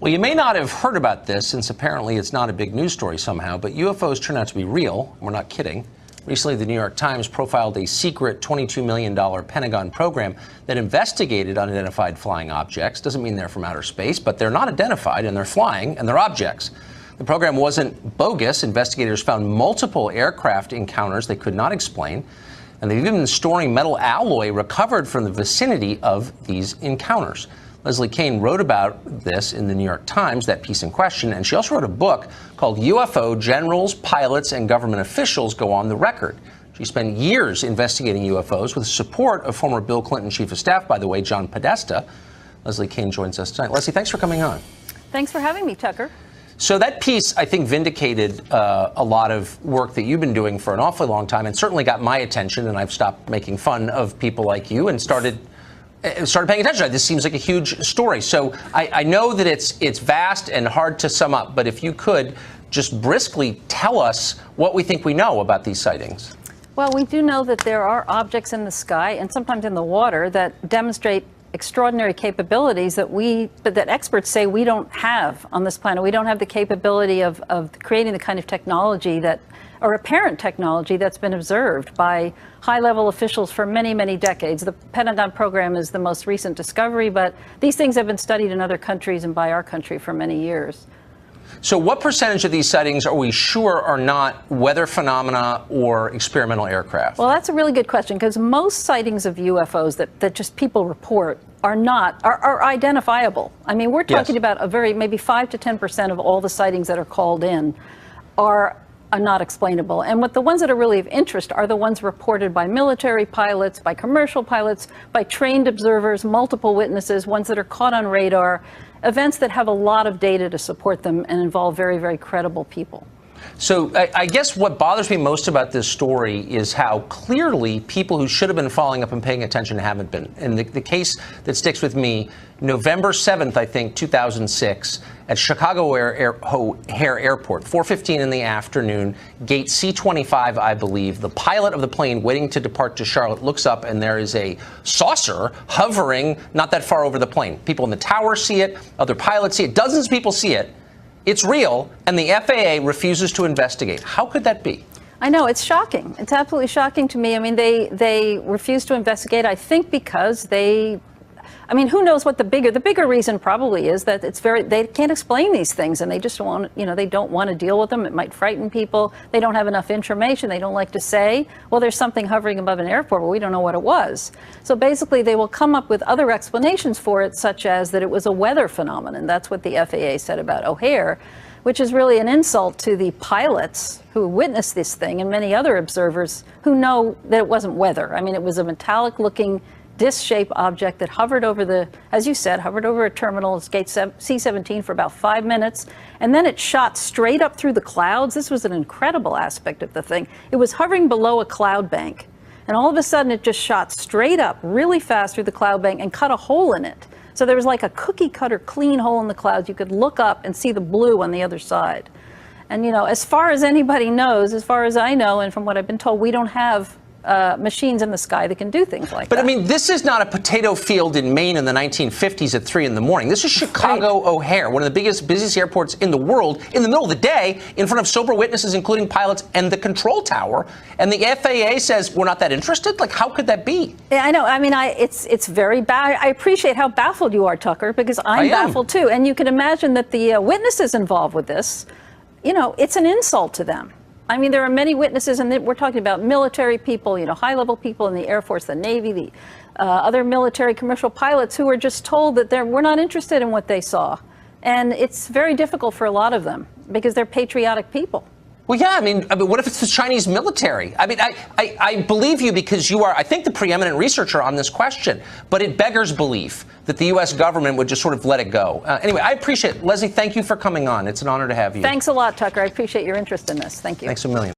Well, you may not have heard about this, since apparently it's not a big news story somehow, but UFOs turn out to be real. We're not kidding. Recently, the New York Times profiled a secret $22 million Pentagon program that investigated unidentified flying objects. Doesn't mean they're from outer space, but they're not identified, and they're flying, and they're objects. The program wasn't bogus. Investigators found multiple aircraft encounters they could not explain, and they've even been storing metal alloy recovered from the vicinity of these encounters. Leslie Kean wrote about this in the New York Times, that piece in question, and she also wrote a book called UFO Generals, Pilots, and Government Officials Go on the Record. She spent years investigating UFOs with the support of former Bill Clinton Chief of Staff, by the way, John Podesta. Leslie Kean joins us tonight. Leslie, thanks for coming on. Thanks for having me, Tucker. So that piece, I think, vindicated a lot of work that you've been doing for an awfully long time, and certainly got my attention, and I've stopped making fun of people like you and started paying attention. This seems like a huge story. So I know that it's vast and hard to sum up, but if you could just briskly tell us what we think we know about these sightings. Well, we do know that there are objects in the sky and sometimes in the water that demonstrate extraordinary capabilities that experts say we don't have on this planet. We don't have the capability of creating the kind of technology or apparent technology that's been observed by high-level officials for many, many decades. The Pentagon program is the most recent discovery, but these things have been studied in other countries and by our country for many years. So what percentage of these sightings are we sure are not weather phenomena or experimental aircraft? Well, that's a really good question, because most sightings of UFOs that just people report are identifiable. I mean, we're talking about maybe 5 to 10% of all the sightings that are called in are not explainable. And the ones that are really of interest are the ones reported by military pilots, by commercial pilots, by trained observers, multiple witnesses, ones that are caught on radar, events that have a lot of data to support them and involve very, very credible people. So I guess what bothers me most about this story is how clearly people who should have been following up and paying attention haven't been. And the case that sticks with me, November 7th, I think, 2006, at Chicago O'Hare Airport, 4:15 in the afternoon, gate C-25, I believe, the pilot of the plane waiting to depart to Charlotte looks up, and there is a saucer hovering not that far over the plane. People in the tower see it, other pilots see it, dozens of people see it. It's real, and the FAA refuses to investigate. How could that be? I know, it's shocking. It's absolutely shocking to me. I mean, they refuse to investigate, I think, because who knows what the bigger reason probably is that they can't explain these things, and they just they don't want to deal with them. It might frighten people. They don't have enough information. They don't like to say, well, there's something hovering above an airport, but we don't know what it was. So basically, they will come up with other explanations for it, such as that it was a weather phenomenon. That's what the FAA said about O'Hare, which is really an insult to the pilots who witnessed this thing and many other observers who know that it wasn't weather. I mean, it was a metallic-looking disc-shaped object that hovered over as you said, hovered over a terminal, gate C-17 for about 5 minutes, and then it shot straight up through the clouds. This was an incredible aspect of the thing. It was hovering below a cloud bank, and all of a sudden it just shot straight up really fast through the cloud bank and cut a hole in it. So there was like a cookie-cutter clean hole in the clouds. You could look up and see the blue on the other side. And, as far as anybody knows, as far as I know, and from what I've been told, we don't have machines in the sky that can do things like that. But I mean, this is not a potato field in Maine in the 1950s at 3 in the morning. This is Chicago O'Hare, one of the busiest airports in the world, in the middle of the day, in front of sober witnesses, including pilots and the control tower. And the FAA says we're not that interested. Like, how could that be? Yeah, I know. I mean, it's very bad. I appreciate how baffled you are, Tucker, because I'm baffled too. And you can imagine that the witnesses involved with this, it's an insult to them. I mean, there are many witnesses, and we're talking about military people, high-level people in the Air Force, the Navy, the other military commercial pilots who are just told that we're not interested in what they saw. And it's very difficult for a lot of them because they're patriotic people. Well, yeah, I mean, what if it's the Chinese military? I mean, I believe you because you are, I think, the preeminent researcher on this question. But it beggars belief that the U.S. government would just sort of let it go. Anyway, I appreciate it. Leslie, thank you for coming on. It's an honor to have you. Thanks a lot, Tucker. I appreciate your interest in this. Thank you. Thanks a million.